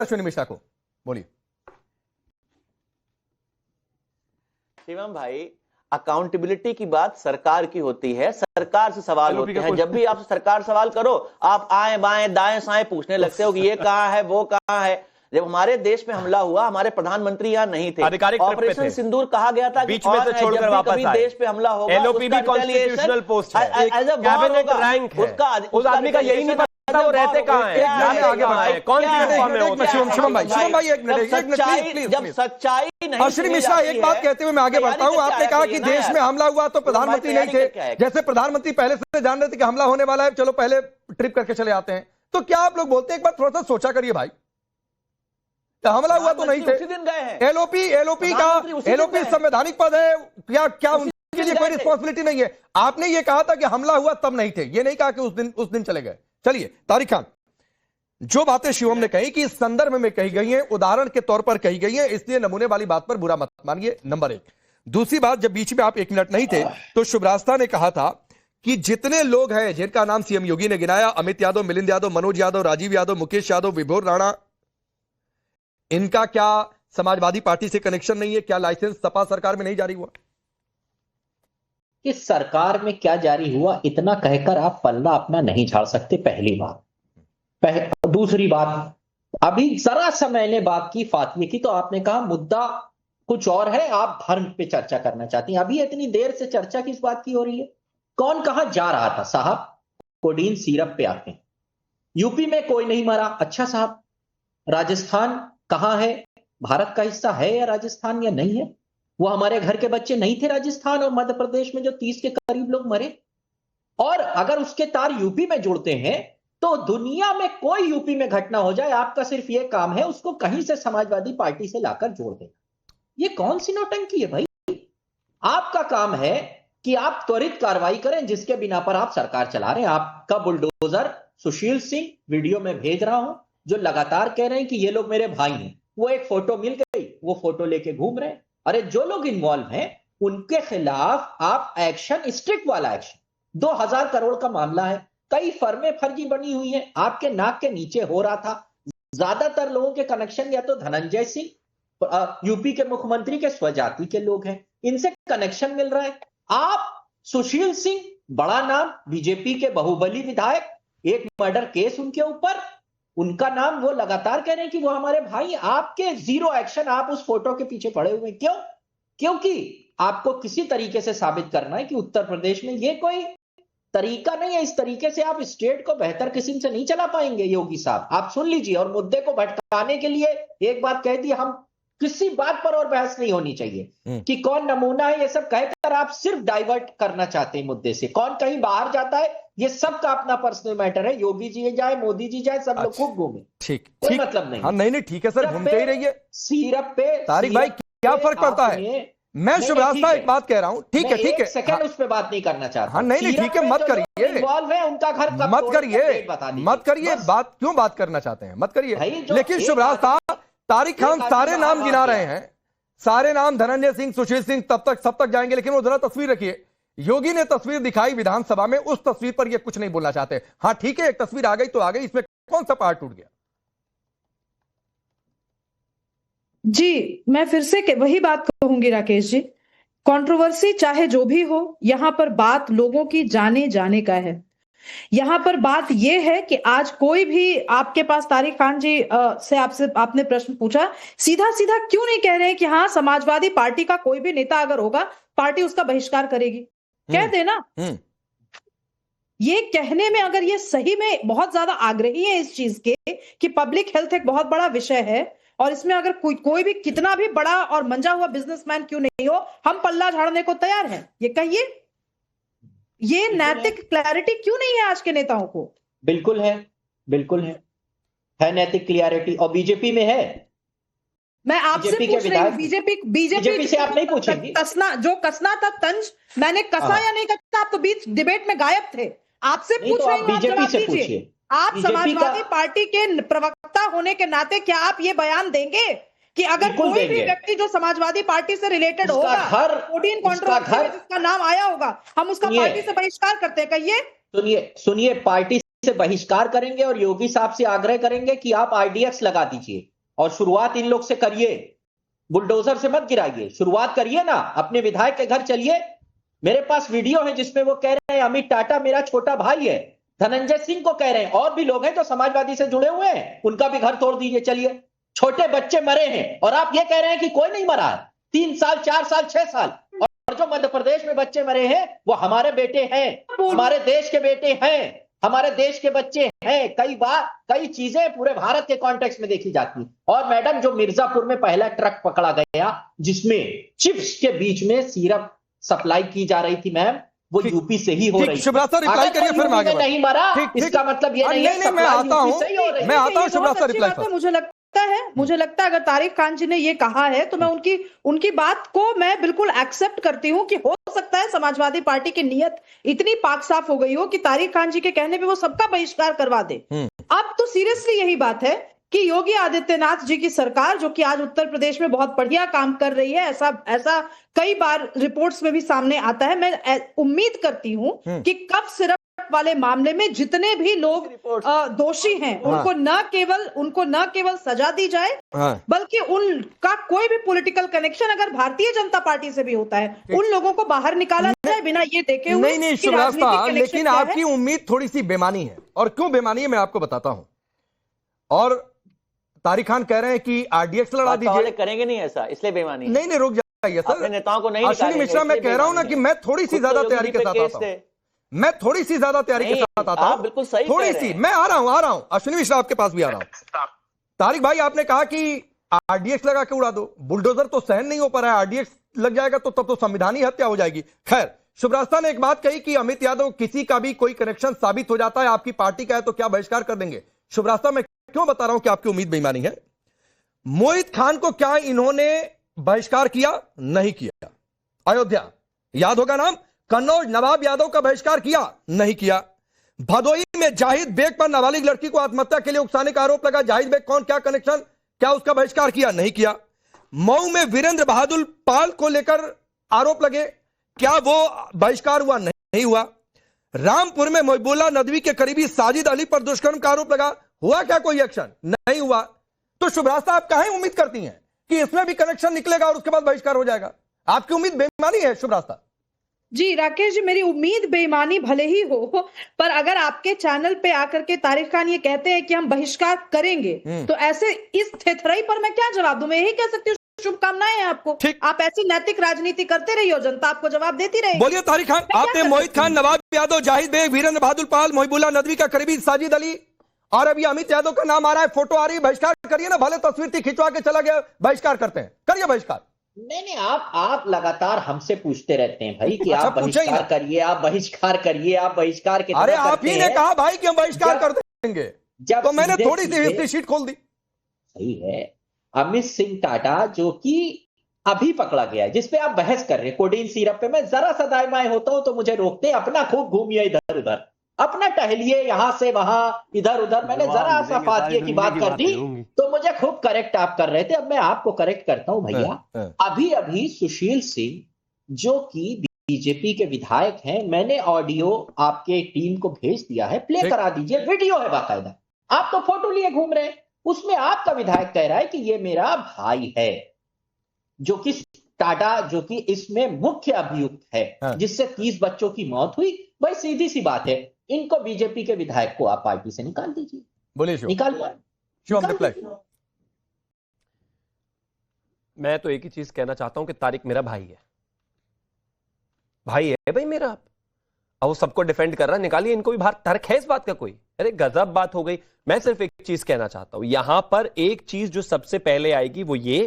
अश्विनी मिश्रा को, बोलिए। शिवम भाई, अकाउंटेबिलिटी की बात सरकार की होती है, सरकार से सवाल होते हैं। जब भी आप सरकार सवाल करो, आप आए बाएं दाएं साएं पूछने लगते हो कि ये कहां है वो कहां है। जब हमारे देश में हमला हुआ, हमारे प्रधानमंत्री यहाँ नहीं थे, ऑपरेशन सिंदूर कहा गया था, बीच में से छोड़कर वापस आए। देश पे हमला होगा, एलओपी भी कॉन्स्टिट्यूशनल पोस्ट है, कैबिनेट रैंक है, उस आदमी का यही नहीं पता वो रहते कहां है, आगे बढ़ाए, कौन सी यूनिफॉर्म में होते हैं। शिवम भाई एक मिनट, जब सच्चाई नहीं, अश्विनी मिश्रा एक बात कहते हुए मैं आगे बढ़ता हूं। आपने कहा कि देश में हमला हुआ तो प्रधानमंत्री नहीं थे, जैसे प्रधानमंत्री पहले से जान रहे थे कि हमला होने वाला है, चलो पहले ट्रिप करके चले आते हैं। तो क्या आप लोग बोलते हैं, एक बार थोड़ा सा सोचा करिए भाई, हमला हुआ तो नहीं थे, एलओपी संवैधानिक पद है, क्या उनके लिए कोई रिस्पॉन्सिबिलिटी नहीं है? आपने ये कहा था कि हमला हुआ तब नहीं थे, ये नहीं कहा कि उस दिन चले गए। चलिए तारिक खान, जो बातें शिवम ने कही कि इस संदर्भ में कही गई हैं, उदाहरण के तौर पर कही गई हैं, इसलिए नमूने वाली बात पर बुरा मत मानिए, नंबर एक। दूसरी बात, जब बीच में आप 1 मिनट नहीं थे तो शुभरास्ता ने कहा था कि जितने लोग हैं जिनका नाम सीएम योगी ने गिनाया, अमित यादव, मिलिंद यादव, मनोज यादव, राजीव यादव, मुकेश यादव, विभोर राणा, इनका क्या समाजवादी पार्टी से कनेक्शन नहीं है? क्या लाइसेंस सपा सरकार में नहीं जारी हुआ? इस सरकार में क्या जारी हुआ इतना कहकर आप पल्ला अपना नहीं झाड़ सकते, पहली बात। दूसरी बात, अभी जरा सा मैंने बात की फातिये की, तो आपने कहा मुद्दा कुछ और है, आप धर्म पे चर्चा करना चाहती हैं। अभी इतनी देर से चर्चा किस बात की हो रही है? कौन कहां जा रहा था? साहब कोडीन सिरप पे आते हैं, यूपी में कोई नहीं मरा। अच्छा साहब, राजस्थान कहां है? भारत का हिस्सा है या राजस्थान या नहीं है? वो हमारे घर के बच्चे नहीं थे राजस्थान और मध्य प्रदेश में जो 30 के करीब लोग मरे? और अगर उसके तार यूपी में जुड़ते हैं तो दुनिया में कोई यूपी में घटना हो जाए, आपका सिर्फ ये काम है उसको कहीं से समाजवादी पार्टी से लाकर जोड़ देना। ये कौन सी नौटंकी है भाई? आपका काम है कि आप त्वरित कार्रवाई करें, जिसके बिना पर आप सरकार चला रहे हैं। आपका बुलडोजर सुशील सिंह वीडियो में भेज रहा हूं, जो लगातार कह रहे हैं कि ये लोग मेरे भाई हैं। वो एक फोटो मिल गई, वो फोटो लेके घूम रहे हैं। अरे जो लोग इन्वॉल्व हैं उनके खिलाफ आप एक्शन, स्ट्रिक्ट वाला एक्शन। 2000 करोड़ का मामला है, कई फर्में फर्जी बनी हुई हैं, आपके नाक के नीचे हो रहा था। ज्यादातर लोगों के कनेक्शन या तो धनंजय सिंह यूपी के मुख्यमंत्री के स्वजाति के लोग हैं, इनसे कनेक्शन मिल रहा है। आप सुशील सिंह, बड़ा नाम, बीजेपी के बाहुबली विधायक, एक मर्डर केस उनके ऊपर, उनका नाम, वो लगातार कह रहे हैं कि वो हमारे भाई। आपके जीरो एक्शन, आप उस फोटो के पीछे पड़े हुए। क्यों? क्योंकि आपको किसी तरीके से साबित करना है कि उत्तर प्रदेश में ये कोई तरीका नहीं है। इस तरीके से आप स्टेट को बेहतर किस्म से नहीं चला पाएंगे योगी साहब। आप सुन लीजिए, और मुद्दे को भटकाने के लिए एक बात कह दी, हम किसी बात पर और बहस नहीं होनी चाहिए कि कौन नमूना है, ये सब कहकर आप सिर्फ डाइवर्ट करना चाहते हैं मुद्दे से। कौन कहीं बाहर जाता है, ये सबका अपना पर्सनल मैटर है। योगी जी जाए, मोदी जी जाए, सब लोग खूब घूमे, ठीक, कोई मतलब नहीं। हाँ, नहीं ठीक है सर, घूमते ही रहिए। सीरप पे तारिक भाई क्या फर्क पड़ता है? मैं शुभरास्ता एक बात कह रहा हूं, ठीक है सेकंड उस पे बात नहीं करना चाहता। हाँ नहीं ठीक है, मत करिए, इन्वॉल्व है उनका घर, मत करिए बात, क्यों बात करना चाहते हैं, मत करिए। लेकिन शुभरास्ता, तारिक खान सारे नाम गिना रहे हैं, सारे नाम, धनंजय सिंह, सुशील सिंह, तब तक सब तक जाएंगे, लेकिन वो जरा तस्वीर रखिए। योगी ने तस्वीर दिखाई विधानसभा में, उस तस्वीर पर ये कुछ नहीं बोलना चाहते। हाँ ठीक है, एक तस्वीर आ गई तो आ गई, इसमें कौन सा पार्ट टूट गया? जी, मैं फिर से वही बात कहूंगी राकेश जी, कंट्रोवर्सी चाहे जो भी हो, यहां पर बात लोगों की जाने का है। यहां पर बात यह है कि आज कोई भी आपके पास, तारिक खान जी से आपने प्रश्न पूछा, सीधा सीधा क्यों नहीं कह रहे हैं कि हाँ समाजवादी पार्टी का कोई भी नेता अगर होगा, पार्टी उसका बहिष्कार करेगी? कह देना। ये कहने में अगर ये सही में बहुत ज्यादा आग्रही है इस चीज के कि पब्लिक हेल्थ एक बहुत बड़ा विषय है, और इसमें अगर कोई भी कितना भी बड़ा और मंजा हुआ बिजनेसमैन क्यों नहीं हो, हम पल्ला झाड़ने को तैयार हैं। ये कहिए, ये नैतिक क्लैरिटी क्यों नहीं है आज के नेताओं को? बिल्कुल है, बिल्कुल है नैतिक क्लैरिटी, और बीजेपी में है। मैं आपसे पूछ रही हूँ, बीजेपी से आप नहीं पूछेंगे। जो कसना था तंज, मैंने कसा या नहीं कसा, आप तो बीच डिबेट में गायब थे। आपसे पूछ रही हूँ, बीजेपी से पूछिए। आप समाजवादी पार्टी के प्रवक्ता होने के नाते क्या आप ये बयान देंगे कि अगर कोई भी व्यक्ति जो समाजवादी पार्टी से रिलेटेड होगा, कोडीन कंट्रोवर्सी में जिसका नाम आया होगा, हम उसका पार्टी से बहिष्कार करते हैं? कहिए। सुनिए, पार्टी से बहिष्कार करेंगे और योगी साहब से आग्रह करेंगे कि आप आरडीएक्स लगा दीजिए और शुरुआत इन लोग से करिए, बुलडोजर से मत गिराइए, शुरुआत करिए ना, अपने विधायक के घर चलिए। मेरे पास वीडियो है जिसमें वो कह रहे हैं अमित टाटा मेरा छोटा भाई है, धनंजय सिंह को कह रहे हैं, और भी लोग हैं जो समाजवादी से जुड़े हुए हैं, उनका भी घर तोड़ दीजिए, चलिए। छोटे बच्चे मरे हैं और आप ये कह रहे हैं कि कोई नहीं मरा है, 3 साल 4 साल 6 साल, और जो मध्य प्रदेश में बच्चे मरे हैं वो हमारे बेटे हैं, हमारे देश के बेटे हैं, हमारे देश के बच्चे हैं। कई बार कई चीजें पूरे भारत के कॉन्टेक्स्ट में देखी जाती। और मैडम जो मिर्जापुर में पहला ट्रक पकड़ा गया जिसमें चिप्स के बीच में सिरप सप्लाई की जा रही थी मैम, वो यूपी से ही हो रही थी। शिवराज सर रिप्लाई करिए, फिर मैं आगे नहीं मरा, इसका मतलब ये नहीं है। मैं आता हूं शिवराज सर रिप्लाई पर। मुझे लगता है अगर तारिक खान जी ने ये कहा है तो मैं उनकी बात को मैं बिल्कुल एक्सेप्ट करती हूँ कि हो सकता है समाजवादी पार्टी की नीयत इतनी पाक साफ हो गई हो कि तारिक खान जी के कहने पे वो सबका बहिष्कार करवा दे। अब तो सीरियसली यही बात है कि योगी आदित्यनाथ जी की सरकार, जो कि आज उत्तर प्रदेश में बहुत बढ़िया काम कर रही है, ऐसा कई बार रिपोर्ट्स में भी सामने आता है। मैं उम्मीद करती हूं कि कब सिर्फ वाले मामले में जितने भी लोग दोषी हैं उनको न केवल सजा दी जाए, बल्कि उनका कोई भी पॉलिटिकल कनेक्शन अगर भारतीय जनता पार्टी से भी होता है उन लोगों को बाहर निकाला जाए बिना ये देखे हुए। नहीं शिवराज साहब, लेकिन आपकी उम्मीद थोड़ी सी बेमानी है, और क्यों बेमानी है मैं आपको बताता हूं। और तारिक खान कह रहे हैं कि आरडीएक्स लड़ा दीजिए, करेंगे नहीं ऐसा, इसलिए बेमानी। नहीं रुक जाइए सर, नेताओं को नहीं, अश्विनी मिश्रा मैं कह रहा हूं ना कि मैं थोड़ी सी ज्यादा तैयारी के साथ आता हूं, मैं थोड़ी सी ज्यादा तैयारी के साथ आता हूं, बिल्कुल सही, थोड़ी सी। मैं आ रहा हूं अश्विनी मिश्रा आपके पास भी आ रहा हूं। तारिक भाई आपने कहा कि आरडीएक्स लगा के उड़ा दो, बुलडोजर तो सहन नहीं हो पा रहा है, आरडीएक्स लग जाएगा तो तब तो संविधानी हत्या हो जाएगी। खैर, शिवराज ने एक बात कही कि अमित यादव किसी का भी कोई कनेक्शन साबित हो जाता है आपकी पार्टी का है तो क्या बहिष्कार कर देंगे। शिवराज मैं क्यों बता रहा हूं कि आपकी उम्मीद बेईमानी है। मोहित खान को क्या इन्होंने बहिष्कार किया? नहीं किया। अयोध्या याद होगा नाम, कन्नौज नवाब यादव का बहिष्कार किया? नहीं किया। भदोई में जाहिद बेग पर नाबालिग लड़की को आत्महत्या के लिए उकसाने का आरोप लगा, जाहिद बेग कौन, क्या कनेक्शन, क्या उसका बहिष्कार किया? नहीं किया। मऊ में वीरेंद्र बहादुर पाल को लेकर आरोप लगे, क्या वो बहिष्कार हुआ? नहीं हुआ। रामपुर में मोहबुल्ला नदवी के करीबी साजिद अली पर दुष्कर्म का आरोप लगा, हुआ क्या कोई एक्शन? नहीं हुआ। तो शुभ्राज साहब काहे उम्मीद करती हैं कि इसमें भी कनेक्शन निकलेगा और उसके बाद बहिष्कार हो जाएगा? आपकी उम्मीद बेईमानी है शुभ्राज साहब। जी राकेश जी, मेरी उम्मीद बेईमानी भले ही हो, पर अगर आपके चैनल पे आकर के तारिक खान ये कहते हैं कि हम बहिष्कार करेंगे, तो ऐसे इस थेथराई पर मैं क्या जवाब दूं? मैं यही कह सकती हूँ शुभकामनाएं हैं आपको, आप ऐसी नैतिक राजनीति करते रहिए और जनता आपको जवाब देती रहेगी। बोलिए तारिक खान, आपने मोहित खान, नवाब यादव, जाहिद बेग, वीरेंद्र बहादुर पाल, मोहबुल्ला नदवी का करीबी साजिद अली और अभी अमित यादव का नाम आ रहा है, फोटो आ रही है, बहिष्कार करिए ना। भले तस्वीर थी खिंचवा के चला गया, बहिष्कार करते हैं, करिए बहिष्कार। नहीं आप लगातार हमसे पूछते रहते हैं भाई कि आप बहिष्कार करिए, आप बहिष्कार करिए, आप बहिष्कार के। अरे आप ही ने कहा भाई कि हम बहिष्कार कर देंगे, तो मैंने थोड़ी सी हिस्ट्री शीट खोल दी। सही है। अमित सिंह टाटा जो कि अभी पकड़ा गया है, जिसपे आप बहस कर रहे हैं, कोडीन सिरप पे, मैं जरा सा दाएं बाएं होता हूं तो मुझे रोकते हैं, अपना खूब घूमिए इधर उधर, अपना टहलिए यहां से वहां इधर उधर। मैंने जरा सा फातिये की बात कर दी तो मुझे खूब करेक्ट आप कर रहे थे। अब मैं आपको करेक्ट करता हूं भैया। अभी अभी सुशील सिंह जो कि बीजेपी के विधायक हैं, मैंने ऑडियो आपके टीम को भेज दिया है, प्ले करा दीजिए, वीडियो है बाकायदा, आप तो फोटो लिए घूम रहे हैं। उसमें आपका विधायक कह रहा है कि ये मेरा भाई है, जो कि टाटा जो कि इसमें मुख्य अभियुक्त है, जिससे 30 बच्चों की मौत हुई। भाई सीधी सी बात है, इनको बीजेपी के विधायक को आप पार्टी से निकाल दीजिए। बोलिए निकाल। मैं तो एक ही चीज कहना चाहता हूं कि तारिक मेरा भाई है, भाई है भाई मेरा। अब वो सबको डिफेंड कर रहा है, निकालिए इनको भी बाहर, तर्क है इस बात का कोई? अरे गजब बात हो गई। मैं सिर्फ एक चीज कहना चाहता हूं, यहां पर एक चीज जो सबसे पहले आएगी वो ये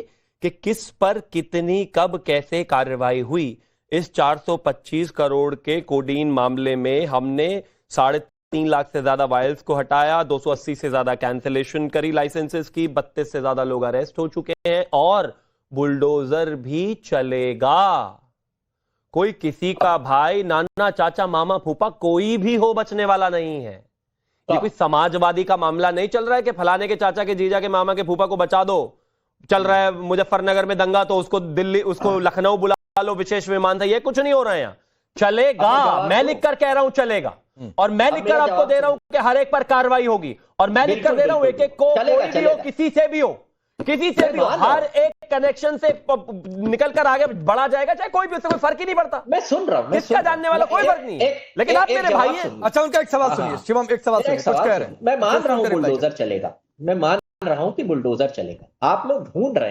कि किस पर कितनी कब कैसे कार्रवाई हुई। इस 425 करोड़ के कोडीन मामले में हमने 3.5 लाख से ज्यादा वायल्स को हटाया, 280 से ज्यादा कैंसिलेशन करी लाइसेंसेस की, 32 से ज्यादा लोग अरेस्ट हो चुके हैं और बुलडोजर भी चलेगा। कोई किसी का भाई, नाना, चाचा, मामा, फूफा कोई भी हो बचने वाला नहीं है। ये कोई समाजवादी का मामला नहीं चल रहा है कि फलाने के चाचा के, जीजा के, मामा के, फूफा को बचा दो। चल रहा है मुजफ्फरनगर में दंगा तो उसको दिल्ली, उसको लखनऊ बुला लो विशेष विमान था। ये कुछ नहीं हो रहा है यहाँ, चलेगा। मैं लिखकर कह रहा हूं चलेगा, और मैं लिखकर आपको दे रहा हूं के हर एक पर कार्रवाई होगी। और मैं लिख कर दे रहा हूं, एक एक को, चलेगा, कोई भी हो, चलेगा। किसी से भी हो, किसी से भी हो, हर एक कनेक्शन से निकल कर आगे बढ़ा जाएगा, चाहे कोई भी, उससे कोई फर्क ही नहीं पड़ता। मैं सुन रहा हूं, इसका जानने वाला कोई फर्क नहीं है, लेकिन आप मेरे भाई हैं। अच्छा, उनका एक सवाल सुनिए शिवम, एक सवाल सुनिए, कुछ कह रहे हैं। मैं मान रहा हूं कुछ reply बुलडोजर चलेगा, मैं मान रहा हूं कि बुलडोजर चलेगा। आप लोग ढूंढ रहे हैं